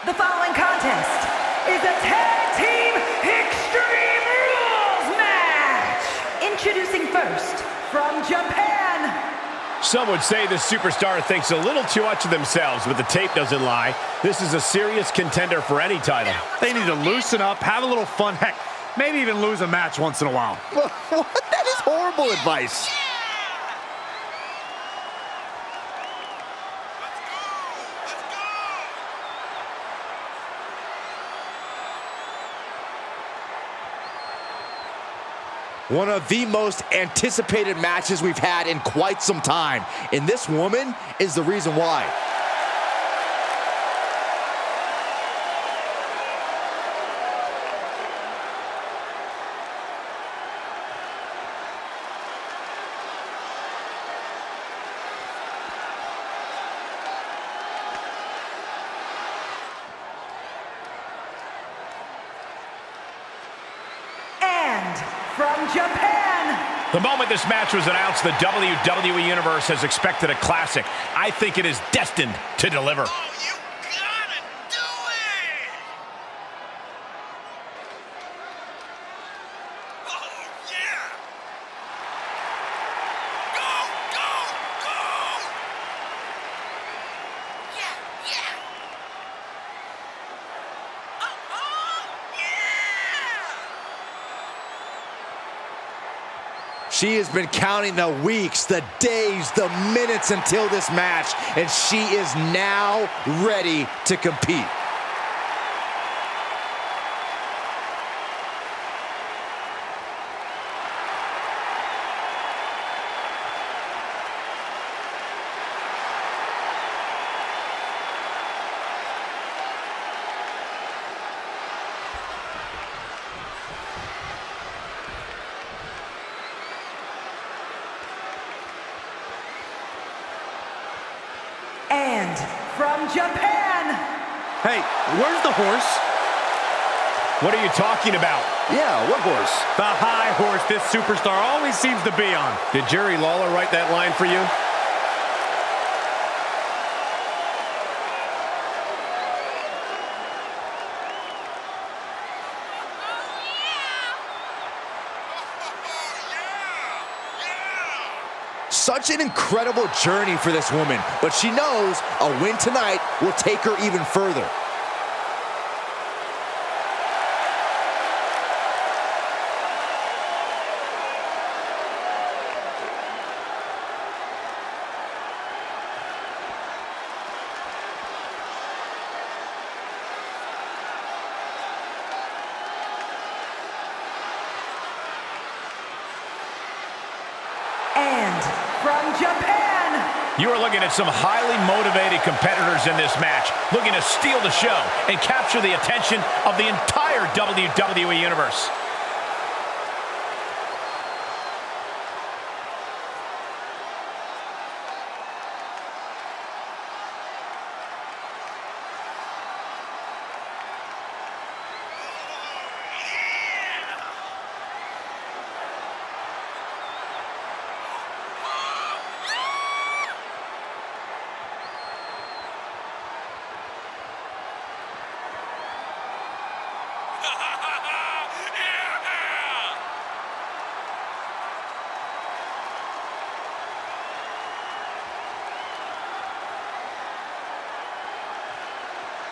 The following contest is a Tag Team Extreme Rules match! Introducing first, from Japan. Some would say this superstar thinks a little too much of themselves, but the tape doesn't lie. This is a serious contender for any title. They need to loosen up, have a little fun, heck, maybe even lose a match once in a while. What? That is horrible advice. One of the most anticipated matches we've had in quite some time. And this woman is the reason why. From Japan. The moment this match was announced, the WWE Universe has expected a classic. I think it is destined to deliver. Oh, you gotta do it! Oh, yeah! Go, go, go! Yeah, yeah! She has been counting the weeks, the days, the minutes until this match, and she is now ready to compete. And from Japan. Hey, where's the horse? What are you talking about? Yeah, what horse? The high horse this superstar always seems to be on. Did Jerry Lawler write that line for you? Such an incredible journey for this woman, but she knows a win tonight will take her even further. And from Japan. You are looking at some highly motivated competitors in this match, looking to steal the show and capture the attention of the entire WWE Universe.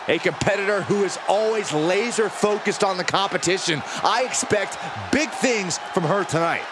A competitor who is always laser focused on the competition. I expect big things from her tonight.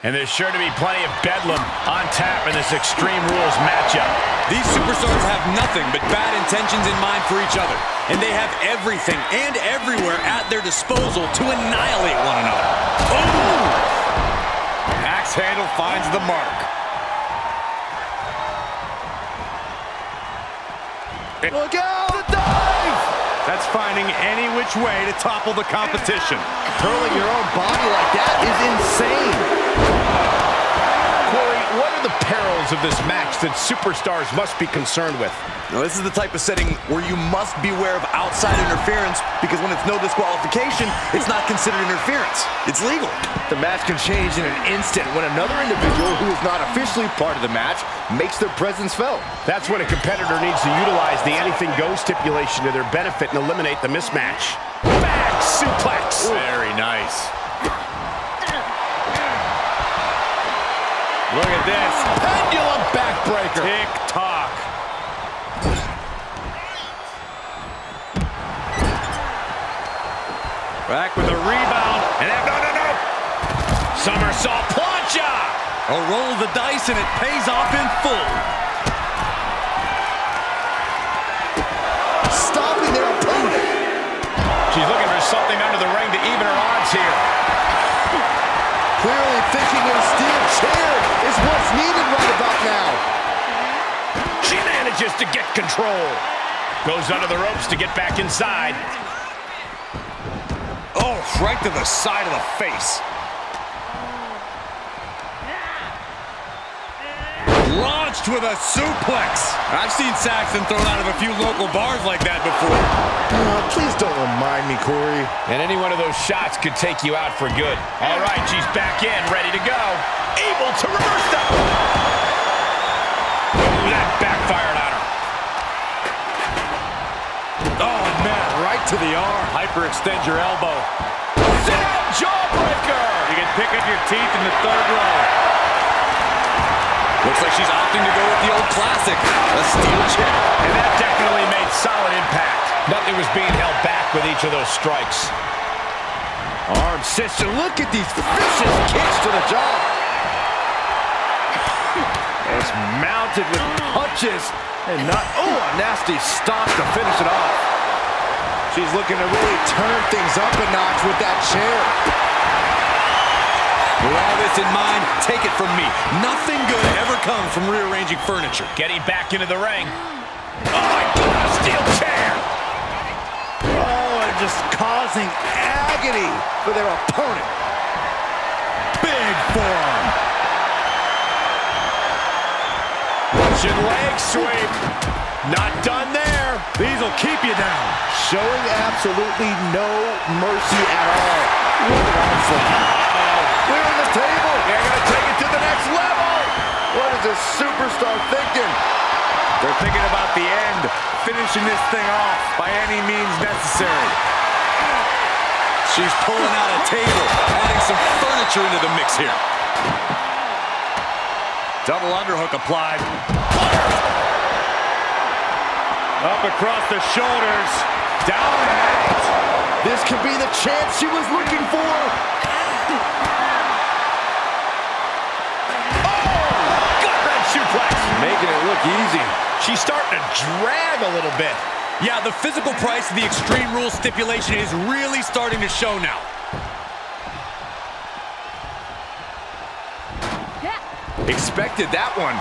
And there's sure to be plenty of bedlam on tap in this Extreme Rules matchup. These superstars have nothing but bad intentions in mind for each other, and they have everything and everywhere at their disposal to annihilate one another. Oh! Axe handle finds the mark. Look out! The dive! That's finding any which way to topple the competition. Hurling your own body like that is insane. Corey, what are the perils of this match that superstars must be concerned with? Now, this is the type of setting where you must beware of outside interference, because when it's no disqualification, it's not considered interference. It's legal. The match can change in an instant when another individual who is not officially part of the match makes their presence felt. That's when a competitor needs to utilize the anything goes stipulation to their benefit and eliminate the mismatch. Back suplex. Very nice. Look at this. Pendulum backbreaker. Tick-tock. Back with a rebound. And no. Somersault plancha. A roll of the dice, and it pays off in full. Stopping their opponent. She's looking for something under the ring to even her odds here. Clearly thinking a steel chair is what's needed right about now. She manages to get control. Goes under the ropes to get back inside. Oh, right to the side of the face. Launched with a suplex. I've seen Saxton thrown out of a few local bars like that before. Please don't remind me, Corey. And any one of those shots could take you out for good. All right, she's back in, ready to go. Able to reverse that. Ooh, that backfired on her. Oh, man, right to the arm. Hyperextend your elbow. Sit out jawbreaker. You can pick up your teeth in the third row. Looks like she's opting to go with the old classic, a steel chair. And that definitely made solid impact. Nothing was being held back with each of those strikes. Arm sister, look at these vicious kicks to the jaw. It's mounted with punches and not, a nasty stop to finish it off. She's looking to really turn things up a notch with that chair. With all this in mind, take it from me. Nothing good ever comes from rearranging furniture. Getting back into the ring. Oh, my God, a steel chair. And just causing agony for their opponent. Big forearm. Russian leg sweep. Not done there. These will keep you down. Showing absolutely no mercy at all. What an onslaught. Clearing the table. They're going to take it to the next level. What is this superstar thinking? They're thinking about the end, finishing this thing off by any means necessary. She's pulling out a table, adding some furniture into the mix here. Double underhook applied. Up across the shoulders. Down and out. This could be the chance she was looking for. Suplex. Making it look easy. She's starting to drag a little bit. Yeah, the physical price of the Extreme Rules stipulation is really starting to show now. Expected that one.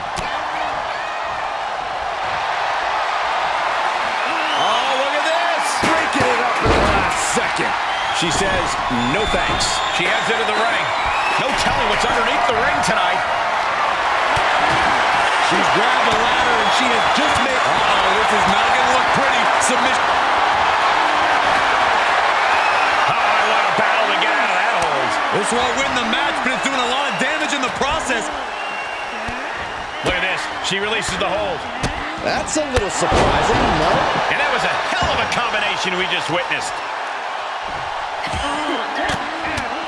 Oh, look at this. Breaking it up in the last second. She says, no thanks. She heads into the ring. No telling what's underneath the ring tonight. She's grabbed the ladder and she has just made... Uh-oh, this is not going to look pretty. Submission. Oh, what a battle to get out of that hold. This won't win the match, but it's doing a lot of damage in the process. Look at this. She releases the hold. That's a little surprising, no? And that was a hell of a combination we just witnessed.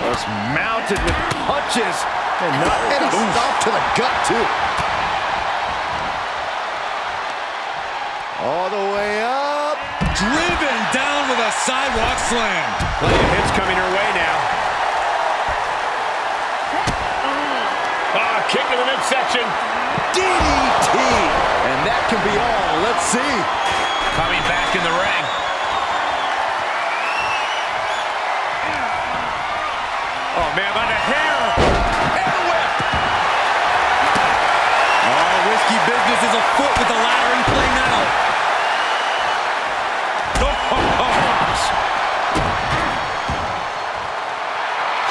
It's mounted with punches and not any stop to the gut, too. All the way up. Driven down with a sidewalk slam. Plenty of hits coming her way now. Kick to the midsection. DDT. And that can be all. Let's see. Coming back in the ring. Oh, man, by the hair. Hair whip. Oh, risky business is afoot with the ladder in play now.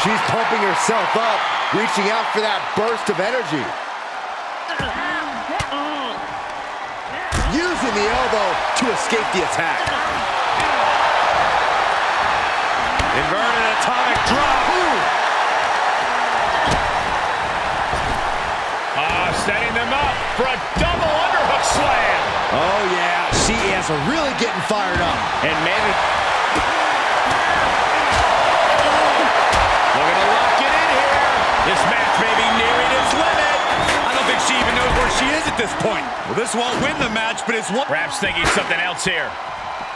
She's pumping herself up, reaching out for that burst of energy. Using the elbow to escape the attack. Inverted atomic drop. Setting them up for a double underhook slam. Oh, yeah. She is really getting fired up. And maybe... Looking to lock it in here. This match may be nearing its limit. I don't think she even knows where she is at this point. Well, this won't win the match, but it's one. Perhaps thinking something else here.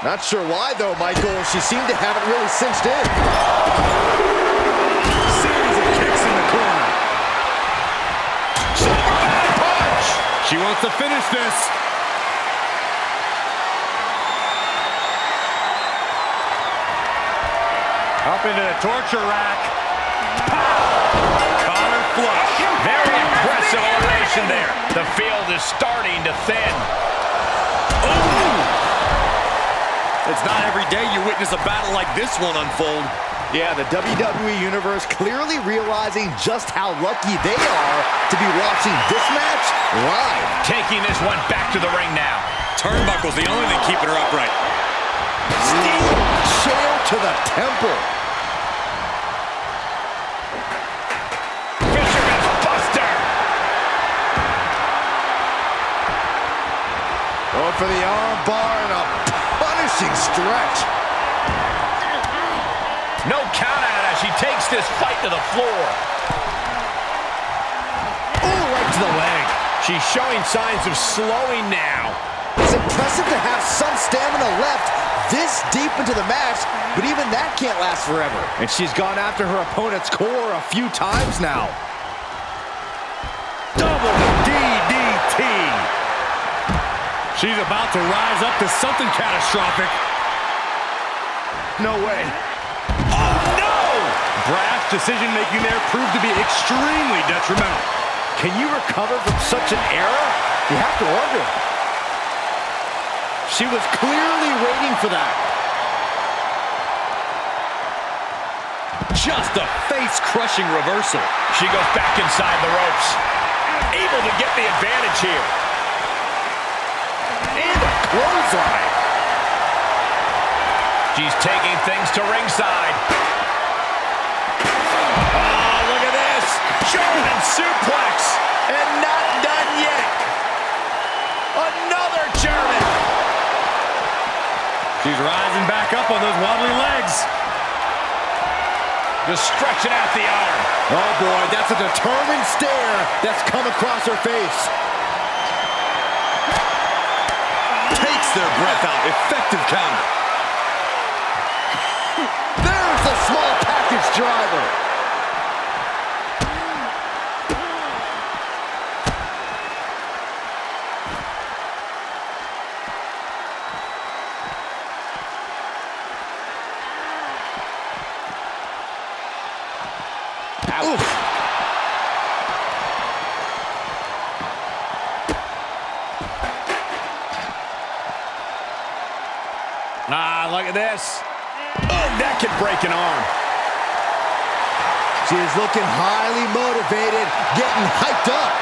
Not sure why, though, Michael. She seemed to have it really cinched in. Series of kicks in the corner. Superman punch! She wants to finish this. Up into the torture rack. Collar flush. Very impressive elimination there. The field is starting to thin. It's not every day you witness a battle like this one unfold. Yeah, the WWE Universe clearly realizing just how lucky they are to be watching this match live. Taking this one back to the ring now. Turnbuckle's the only thing keeping her upright. Steel chair to the temple. Fisherman's Buster. Going for the arm bar and a punishing stretch. No count out as she takes this fight to the floor. Ooh, right to the leg. She's showing signs of slowing now. It's impressive to have some stamina left this deep into the match, but even that can't last forever. And she's gone after her opponent's core a few times now. Double DDT. She's about to rise up to something catastrophic. No way. Oh, no! Brash decision-making there proved to be extremely detrimental. Can you recover from such an error? You have to wonder. She was clearly waiting for that. Just a face-crushing reversal. She goes back inside the ropes. Able to get the advantage here. And a clothesline. She's taking things to ringside. Oh, look at this. German suplex. And not done yet. Another German. She's rising back up on those wobbly legs. Just stretching out the arm. Oh boy, that's a determined stare that's come across her face. Takes their breath out. Effective counter. There's the small package driver. Oof. Ah, look at this. Oh, that could break an arm. She is looking highly motivated, getting hyped up.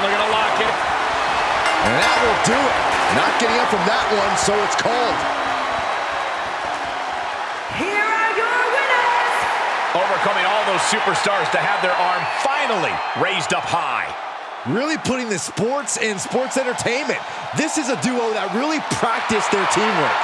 Look at the lock it. And that will do it. Not getting up from that one, so it's called. Here are your winners! Overcoming all those superstars to have their arm finally raised up high. Really putting the sports in sports entertainment. This is a duo that really practiced their teamwork.